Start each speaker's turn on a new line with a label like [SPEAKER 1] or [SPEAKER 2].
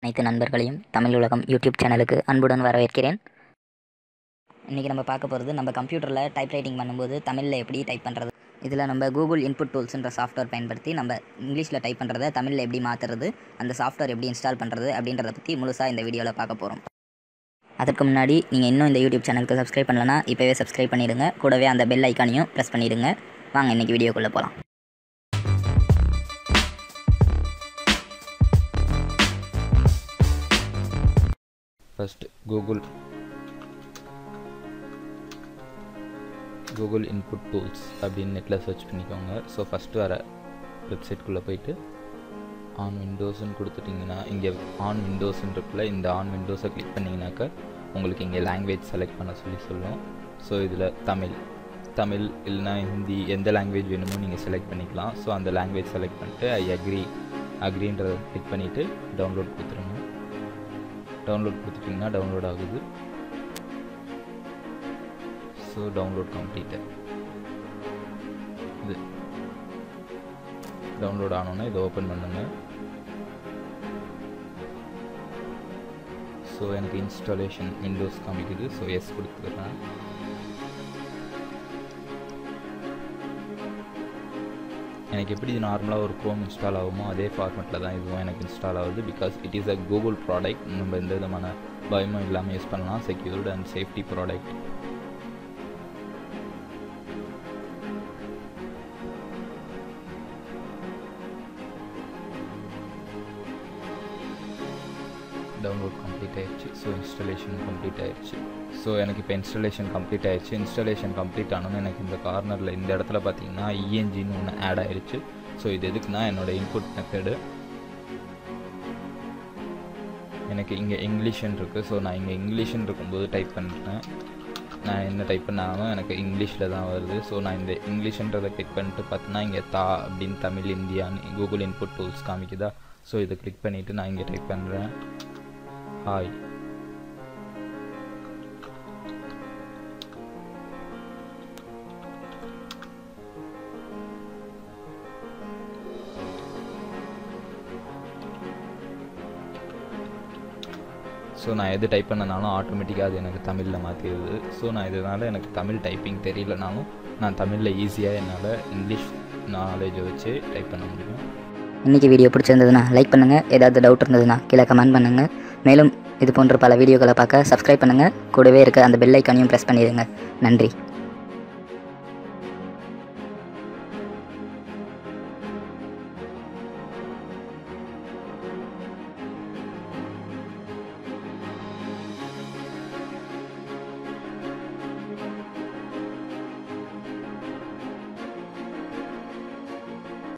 [SPEAKER 1] அனைத்து நண்பர்களையும் தமிழ் உலகம் யூடியூப் சேனலுக்கு அன்புடன் வரவேற்கிறேன். இன்றைக்கி நம்ம பார்க்க போகிறது நம்ம கம்ப்யூட்டரில் டைப்ரைட்டிங் பண்ணும்போது தமிழில் எப்படி டைப் பண்ணுறது. இதில் நம்ம கூகுள் இன்புட் டூல்ஸ்ன்ற சாஃப்ட்வேர் பயன்படுத்தி நம்ம இங்கிலீஷில் டைப் பண்ணுறதை தமிழில் எப்படி மாற்றுறது, அந்த சாஃப்ட்வேர் எப்படி இன்ஸ்டால் பண்ணுறது அப்படின்றத பற்றி முழுசாக இந்த வீடியோவில் பார்க்க போகிறோம். அதற்கு முன்னாடி நீங்கள் இன்னும் இந்த யூடியூப் சேனலுக்கு சப்ஸ்கிரைப் பண்ணலன்னா இப்போவே சப்ஸ்கிரைப் பண்ணிவிடுங்க. கூடவே அந்த பெல் ஐக்கானையும் ப்ரெஸ் பண்ணிவிடுங்க. வாங்க இன்றைக்கி வீடியோக்குள்ளே போகலாம்.
[SPEAKER 2] ஃபர்ஸ்ட் கூகுள் இன்புட் டூல்ஸ் அப்படின்னு நெட்டில் சர்ச் பண்ணிக்கோங்க. ஸோ ஃபஸ்ட்டு வர வெப்சைட்குள்ளே போயிட்டு ஆன் விண்டோஸ்ன்னு கொடுத்துட்டிங்கன்னா இங்கே ஆன் விண்டோஸ்ன்றக்குள்ளே இந்த ஆன் விண்டோஸை கிளிக் பண்ணிங்கனாக்கா உங்களுக்கு இங்கே லாங்குவேஜ் செலக்ட் பண்ண சொல்லும். ஸோ இதில் தமிழ் இல்லைனா ஹிந்தி எந்த லாங்குவேஜ் வேணுமோ நீங்கள் செலக்ட் பண்ணிக்கலாம். ஸோ அந்த லாங்குவேஜ் செலக்ட் பண்ணிட்டு ஐ அக்ரின்றதை கிளிக் பண்ணிவிட்டு டவுன்லோட் கொடுத்துருங்க. டவுன்லோட் கொடுத்துட்டிங்கன்னா டவுன்லோட் ஆகுது. So download completed. இது டவுன்லோட் ஆனோன்னா இதை ஓப்பன் பண்ணுங்க. ஸோ எனக்கு இன்ஸ்டாலேஷன் விண்டோஸ் காமிக்குது. ஸோ எஸ் கொடுத்துக்கிறேன். எனக்கு எப்படி இது நார்மலாக ஒரு க்ரோம் இன்ஸ்டால் ஆகுமோ அதே ஃபார்மெட்டில் தான் இதுவும் எனக்கு இன்ஸ்டால் ஆகுது. Because it is a Google product. நம்ம எந்த விதமான பயமும் இல்லாமல் யூஸ் பண்ணலாம். Secured and safety product. Download complete ஆயிடுச்சு. ஸோ இன்ஸ்டாலேஷன் கம்ப்ளீட் ஆயிடுச்சு. ஸோ எனக்கு இப்போ இன்ஸ்டாலேஷன் கம்ப்ளீட் ஆயிடுச்சு. இன்ஸ்டாலேஷன் கம்ப்ளீட் ஆனோன்னு எனக்கு இந்த கார்னரில் இந்த இடத்துல பார்த்தீங்கன்னா இஎன்ஜின்னு ஒன்று ஆட் ஆயிடுச்சு. ஸோ இது எதுக்குன்னா என்னோடய இன்புட் மெத்தடு. எனக்கு இங்கே இங்கிலீஷ்ன்னு இருக்குது. ஸோ நான் இங்கே இங்கிலீஷ்ன்னு இருக்கும்போது டைப் பண்ணுறேன். நான் என்ன டைப் பண்ணாலும் எனக்கு இங்கிலீஷில் தான் வருது. ஸோ நான் இந்த இங்கிலீஷ்ன்றதை கிளிக் பண்ணிட்டு பார்த்தீங்கன்னா இங்கே அப்படின்னு தமிழ் இந்தியான்னு கூகுள் இன்புட் டூல்ஸ் காமிக்குதா. ஸோ இதை கிளிக் பண்ணிவிட்டு நான் இங்கே டைப் பண்ணுறேன் ஹாய். ஸோ நான் எது டைப் பண்ணனாலும் ஆட்டோமேட்டிக்காக அது எனக்கு தமிழில் மாற்றிடுது. ஸோ நான் இதனால் எனக்கு தமிழ் டைப்பிங் தெரியலனாலும் நான் தமிழில் ஈஸியாக என்னால் இங்கிலீஷ் நாலேஜை வச்சு டைப் பண்ண முடியும்.
[SPEAKER 1] இன்றைக்கி வீடியோ பிடிச்சிருந்ததுன்னா லைக் பண்ணுங்கள். ஏதாவது டவுட் இருந்ததுன்னா கீழே கமெண்ட் பண்ணுங்கள். மேலும் இது போன்ற பல வீடியோக்களை பார்க்க சப்ஸ்கிரைப் பண்ணுங்கள். கூடவே இருக்க அந்த பெல் ஐக்கானையும் ப்ரெஸ் பண்ணிடுங்க. நன்றி.